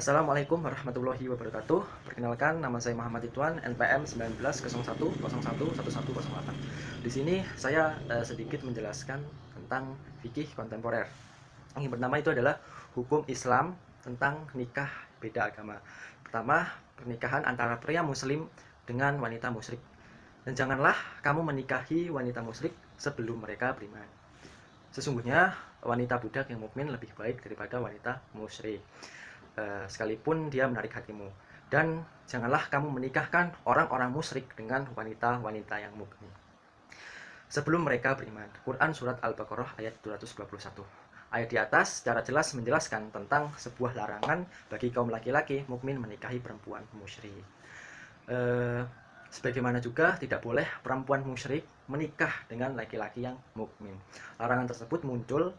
Assalamualaikum warahmatullahi wabarakatuh. Perkenalkan, nama saya Muhammad Ridwan, NPM 1901011108. Di sini saya sedikit menjelaskan tentang fikih kontemporer. Yang pertama itu adalah hukum Islam tentang nikah beda agama. Pertama, pernikahan antara pria muslim dengan wanita musyrik. Dan janganlah kamu menikahi wanita musyrik sebelum mereka beriman. Sesungguhnya wanita budak yang mukmin lebih baik daripada wanita musyrik, sekalipun dia menarik hatimu. Dan janganlah kamu menikahkan orang-orang musyrik dengan wanita-wanita yang mukmin sebelum mereka beriman. Quran Surat Al-Baqarah ayat 221. Ayat di atas secara jelas menjelaskan tentang sebuah larangan bagi kaum laki-laki mukmin menikahi perempuan musyrik. Sebagaimana juga tidak boleh perempuan musyrik menikah dengan laki-laki yang mukmin. Larangan tersebut muncul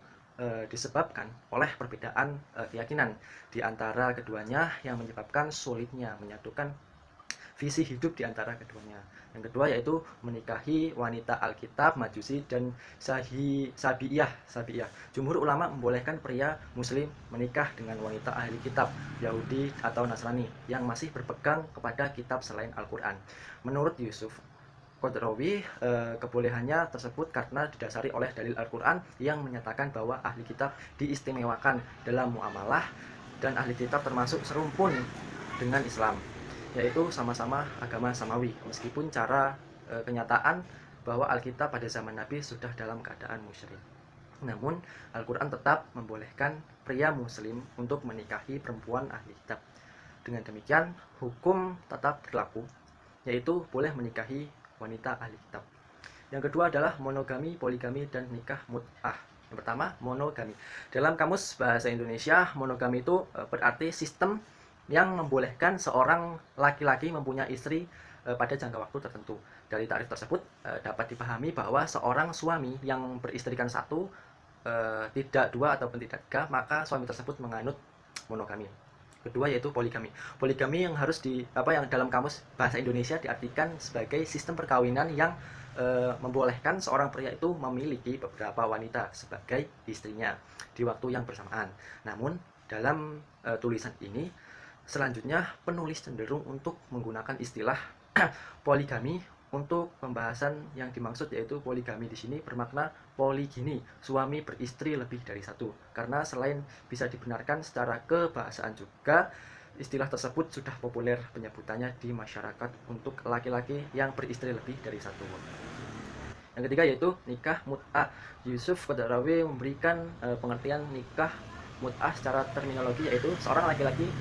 disebabkan oleh perbedaan keyakinan di antara keduanya yang menyebabkan sulitnya menyatukan visi hidup di antara keduanya. Yang kedua yaitu menikahi wanita Alkitab, Majusi, dan Sabi'iyah. Jumhur ulama membolehkan pria muslim menikah dengan wanita ahli kitab, Yahudi atau Nasrani yang masih berpegang kepada kitab selain Al-Quran. Menurut Yusuf Qadrawi, kebolehannya tersebut karena didasari oleh dalil Al-Quran yang menyatakan bahwa ahli kitab diistimewakan dalam muamalah dan ahli kitab termasuk serumpun dengan Islam, yaitu sama-sama agama samawi, meskipun cara kenyataan bahwa Alkitab pada zaman Nabi sudah dalam keadaan musyrik. Namun Al-Quran tetap membolehkan pria muslim untuk menikahi perempuan ahli kitab. Dengan demikian hukum tetap berlaku, yaitu boleh menikahi wanita ahli kitab. Yang kedua adalah monogami, poligami, dan nikah mut'ah. Yang pertama, monogami. Dalam kamus bahasa Indonesia, monogami itu berarti sistem yang membolehkan seorang laki-laki mempunyai istri pada jangka waktu tertentu. Dari tarif tersebut dapat dipahami bahwa seorang suami yang beristrikan satu, tidak dua ataupun tidak tiga, maka suami tersebut menganut monogami. Kedua yaitu poligami. Poligami yang yang dalam kamus bahasa Indonesia diartikan sebagai sistem perkawinan yang membolehkan seorang pria itu memiliki beberapa wanita sebagai istrinya di waktu yang bersamaan. Namun dalam tulisan ini selanjutnya penulis cenderung untuk menggunakan istilah poligami untuk pembahasan yang dimaksud, yaitu poligami di sini bermakna poligini, suami beristri lebih dari satu. Karena selain bisa dibenarkan secara kebahasaan juga, istilah tersebut sudah populer penyebutannya di masyarakat untuk laki-laki yang beristri lebih dari satu. Yang ketiga yaitu nikah mut'ah. Yusuf Qadrawi memberikan pengertian nikah mut'ah secara terminologi, yaitu seorang laki-laki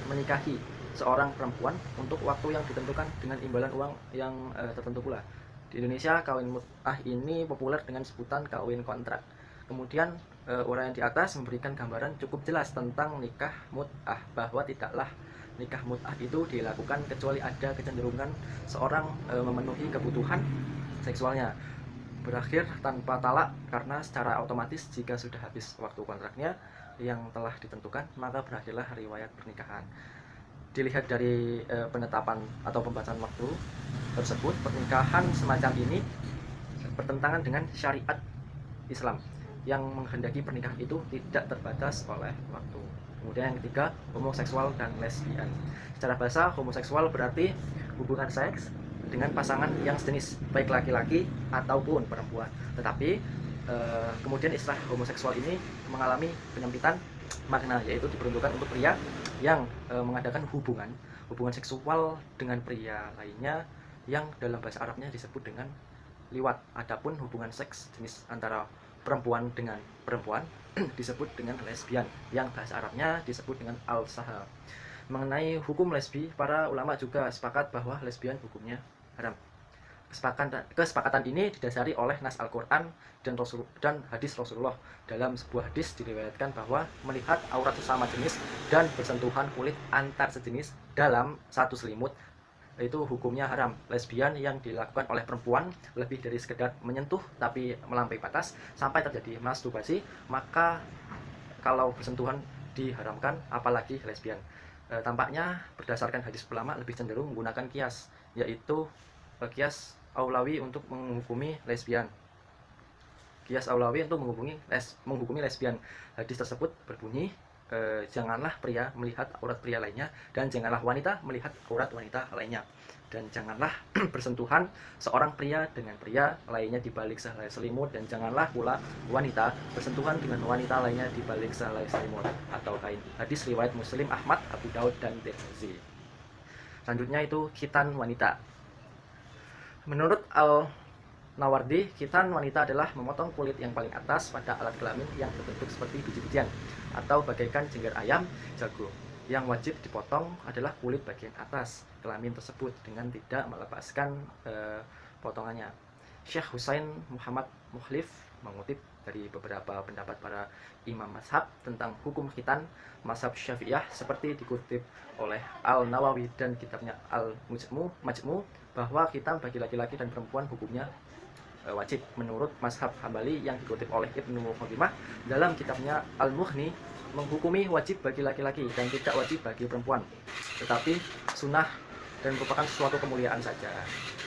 menikahi seorang perempuan untuk waktu yang ditentukan dengan imbalan uang yang tertentu pula. Di Indonesia kawin mut'ah ini populer dengan sebutan kawin kontrak. Kemudian uraian di atas memberikan gambaran cukup jelas tentang nikah mut'ah, bahwa tidaklah nikah mut'ah itu dilakukan kecuali ada kecenderungan seorang memenuhi kebutuhan seksualnya, berakhir tanpa talak, karena secara otomatis jika sudah habis waktu kontraknya yang telah ditentukan, maka berakhirlah riwayat pernikahan. Dilihat dari penetapan atau pembacaan waktu tersebut, pernikahan semacam ini bertentangan dengan syariat Islam yang menghendaki pernikahan itu tidak terbatas oleh waktu. Kemudian yang ketiga, homoseksual dan lesbian. Secara bahasa, homoseksual berarti hubungan seks dengan pasangan yang sejenis, baik laki-laki ataupun perempuan. Tetapi kemudian istilah homoseksual ini mengalami penyempitan makna, yaitu diperuntukkan untuk pria yang mengadakan hubungan seksual dengan pria lainnya yang dalam bahasa Arabnya disebut dengan liwat. Adapun hubungan seks jenis antara perempuan dengan perempuan disebut dengan lesbian, yang bahasa Arabnya disebut dengan al-saha. Mengenai hukum lesbi, para ulama juga sepakat bahwa lesbian hukumnya haram. Kesepakatan ini didasari oleh nas Al-Quran dan hadis Rasulullah. Dalam sebuah hadis diriwayatkan bahwa melihat aurat sesama jenis dan bersentuhan kulit antar sejenis dalam satu selimut itu hukumnya haram. Lesbian yang dilakukan oleh perempuan lebih dari sekedar menyentuh tapi melampaui batas sampai terjadi masturbasi, maka kalau bersentuhan diharamkan, apalagi lesbian. Tampaknya berdasarkan hadis ulama lebih cenderung menggunakan kias, yaitu kias aulawi untuk menghukumi lesbian. Kias aulawi untuk menghukumi lesbian. Hadis tersebut berbunyi, janganlah pria melihat aurat pria lainnya, dan janganlah wanita melihat aurat wanita lainnya, dan janganlah bersentuhan seorang pria dengan pria lainnya di balik sehelai selimut, dan janganlah pula wanita bersentuhan dengan wanita lainnya di balik sehelai selimut atau kain. Hadis riwayat Muslim, Ahmad, Abu Daud, dan Tirmizi. Selanjutnya itu khitan wanita. Menurut Al-Nawardi, khitan wanita adalah memotong kulit yang paling atas pada alat kelamin yang berbentuk seperti biji-bijian atau bagaikan jengger ayam, jago. Yang wajib dipotong adalah kulit bagian atas kelamin tersebut dengan tidak melepaskan potongannya. Syekh Husain Muhammad Mukhlif mengutip dari beberapa pendapat para imam mazhab tentang hukum khitan mazhab Syafi'iyah seperti dikutip oleh Al-Nawawi dan kitabnya Al-Majmu' bahwa khitan bagi laki-laki dan perempuan hukumnya wajib. Menurut mazhab Hambali yang dikutip oleh Ibnu Khodimah dalam kitabnya Al-Mughni, menghukumi wajib bagi laki-laki dan tidak wajib bagi perempuan, tetapi sunnah dan merupakan suatu kemuliaan saja.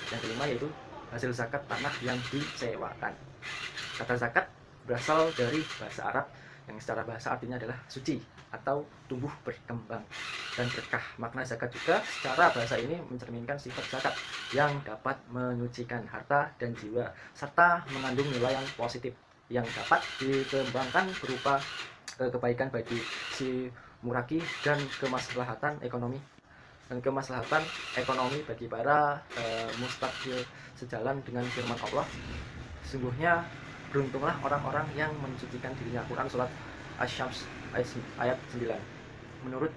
Yang kelima yaitu hasil zakat tanah yang disewakan. Kata zakat berasal dari bahasa Arab yang secara bahasa artinya adalah suci atau tumbuh berkembang dan berkah. Makna zakat juga secara bahasa ini mencerminkan sifat zakat yang dapat menyucikan harta dan jiwa serta mengandung nilai yang positif yang dapat dikembangkan berupa kebaikan bagi si muraki dan kemaslahatan ekonomi bagi para mustaqil sejalan dengan firman Allah. Sungguhnya beruntunglah orang-orang yang mensucikan dirinya. Quran surat Asy-Syams ayat 9. Menurut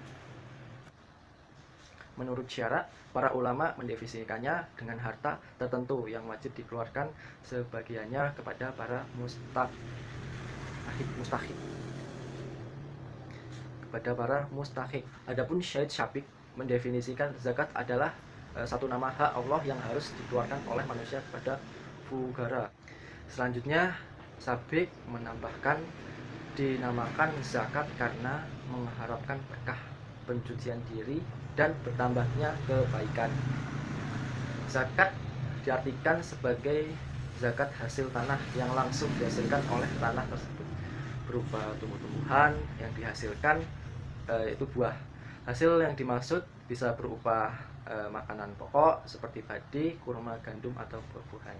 syarak, para ulama mendefinisikannya dengan harta tertentu yang wajib dikeluarkan sebagiannya kepada para mustahik. Adapun Syed Syabik mendefinisikan zakat adalah satu nama hak Allah yang harus dikeluarkan oleh manusia kepada fugara. Selanjutnya Syabik menambahkan dinamakan zakat karena mengharapkan berkah, pencucian diri, dan bertambahnya kebaikan. Zakat diartikan sebagai zakat hasil tanah yang langsung dihasilkan oleh tanah tersebut berupa tumbuh-tumbuhan yang dihasilkan, itu buah. Hasil yang dimaksud bisa berupa makanan pokok seperti padi, kurma, gandum, atau buah-buahan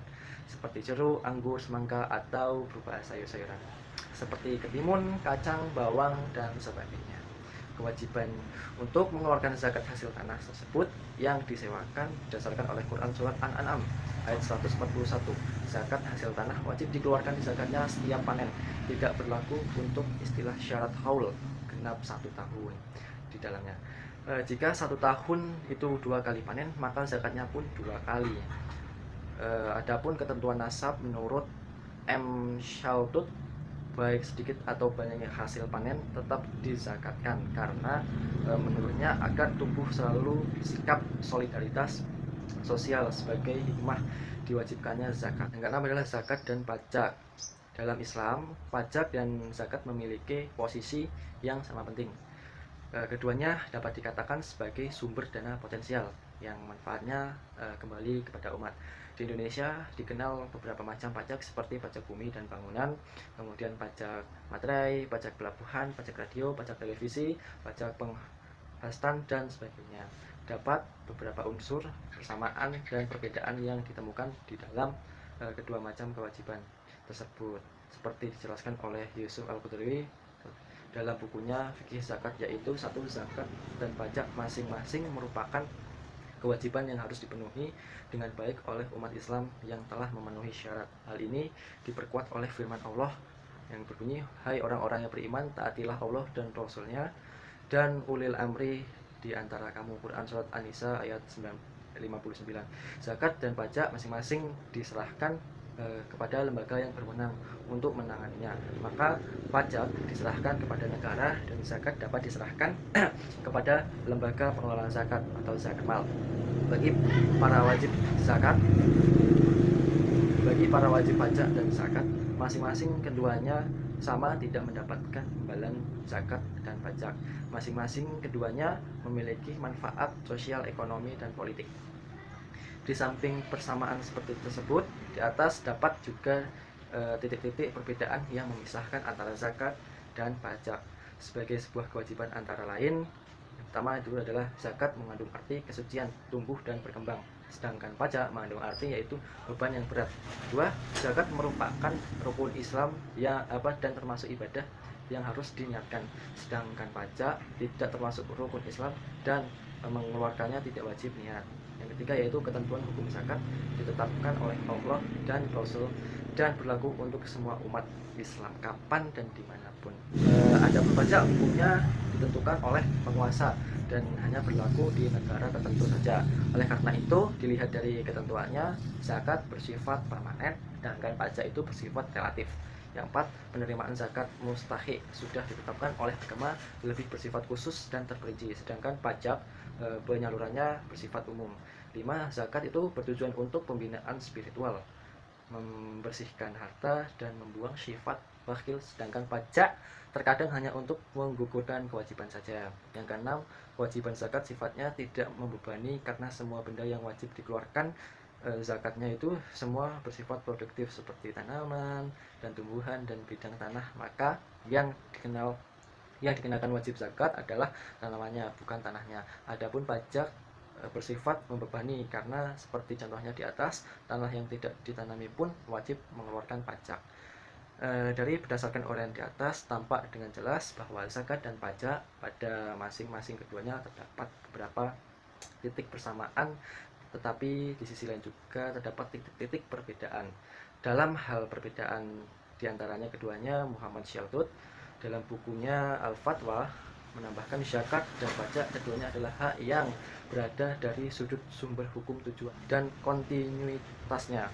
seperti jeruk, anggur, semangka, atau berupa sayur-sayuran seperti ketimun, kacang, bawang, dan sebagainya. Kewajiban untuk mengeluarkan zakat hasil tanah tersebut yang disewakan berdasarkan oleh Quran surat An-An'am ayat 141. Zakat hasil tanah wajib dikeluarkan di zakatnya setiap panen, tidak berlaku untuk istilah syarat haul genap 1 tahun di dalamnya. Jika 1 tahun itu 2 kali panen, maka zakatnya pun 2 kali. Adapun ketentuan nasab menurut M. Shaltut, baik sedikit atau banyaknya hasil panen tetap dizakatkan karena menurutnya agar tumbuh selalu sikap solidaritas sosial sebagai hikmah diwajibkannya zakat. Yang keenam adalah zakat dan pajak. Dalam Islam, pajak dan zakat memiliki posisi yang sama penting. Keduanya dapat dikatakan sebagai sumber dana potensial yang manfaatnya kembali kepada umat. Di Indonesia dikenal beberapa macam pajak seperti pajak bumi dan bangunan, kemudian pajak materai, pajak pelabuhan, pajak radio, pajak televisi, pajak penghasilan, dan sebagainya. Dapat beberapa unsur persamaan dan perbedaan yang ditemukan di dalam kedua macam kewajiban tersebut, seperti dijelaskan oleh Yusuf Al-Qudri dalam bukunya Fikih Zakat, yaitu 1. Zakat dan pajak masing-masing merupakan kewajiban yang harus dipenuhi dengan baik oleh umat Islam yang telah memenuhi syarat. Hal ini diperkuat oleh firman Allah yang berbunyi, "Hai orang-orang yang beriman, taatilah Allah dan Rasul-Nya dan ulil amri di antara kamu." Quran surat An-Nisa ayat 59. Zakat dan pajak masing-masing diserahkan kepada lembaga yang berwenang untuk menanganinya. Maka pajak diserahkan kepada negara dan zakat dapat diserahkan kepada lembaga pengelolaan zakat atau zakat mal. Bagi para wajib pajak dan zakat, masing-masing keduanya sama tidak mendapatkan imbalan zakat dan pajak. Masing-masing keduanya memiliki manfaat sosial, ekonomi, dan politik. Di samping persamaan seperti tersebut, di atas dapat juga titik-titik perbedaan yang memisahkan antara zakat dan pajak. sebagai sebuah kewajiban antara lain. Yang pertama itu adalah zakat mengandung arti kesucian, tumbuh dan berkembang, sedangkan pajak mengandung arti yaitu beban yang berat. Kedua, zakat merupakan rukun Islam dan termasuk ibadah yang harus diniatkan, sedangkan pajak tidak termasuk rukun Islam dan mengeluarkannya tidak wajib niat. Yang ketiga yaitu ketentuan hukum zakat ditetapkan oleh Allah dan Rasul dan berlaku untuk semua umat Islam kapan dan dimanapun. Adapun pajak hukumnya ditentukan oleh penguasa dan hanya berlaku di negara tertentu saja. Oleh karena itu, dilihat dari ketentuannya, zakat bersifat permanen, sedangkan pajak itu bersifat relatif. Yang keempat, penerimaan zakat mustahik sudah ditetapkan oleh agama, lebih bersifat khusus dan terperinci, sedangkan pajak penyalurannya bersifat umum. 5. Zakat itu bertujuan untuk pembinaan spiritual, membersihkan harta dan membuang sifat bakhil, sedangkan pajak terkadang hanya untuk menggugurkan kewajiban saja. Yang keenam, kewajiban zakat sifatnya tidak membebani karena semua benda yang wajib dikeluarkan zakatnya itu semua bersifat produktif seperti tanaman dan tumbuhan dan bidang tanah, maka yang dikenakan wajib zakat adalah tanamannya bukan tanahnya. Adapun pajak bersifat membebani karena seperti contohnya di atas, tanah yang tidak ditanami pun wajib mengeluarkan pajak. Dari berdasarkan uraian di atas tampak dengan jelas bahwa zakat dan pajak pada masing-masing keduanya terdapat beberapa titik persamaan, tetapi di sisi lain juga terdapat titik-titik perbedaan. Dalam hal perbedaan diantaranya keduanya, Muhammad Syaltut dalam bukunya Al-Fatwa menambahkan zakat dan pajak keduanya adalah hak yang berada dari sudut sumber hukum, tujuan dan kontinuitasnya.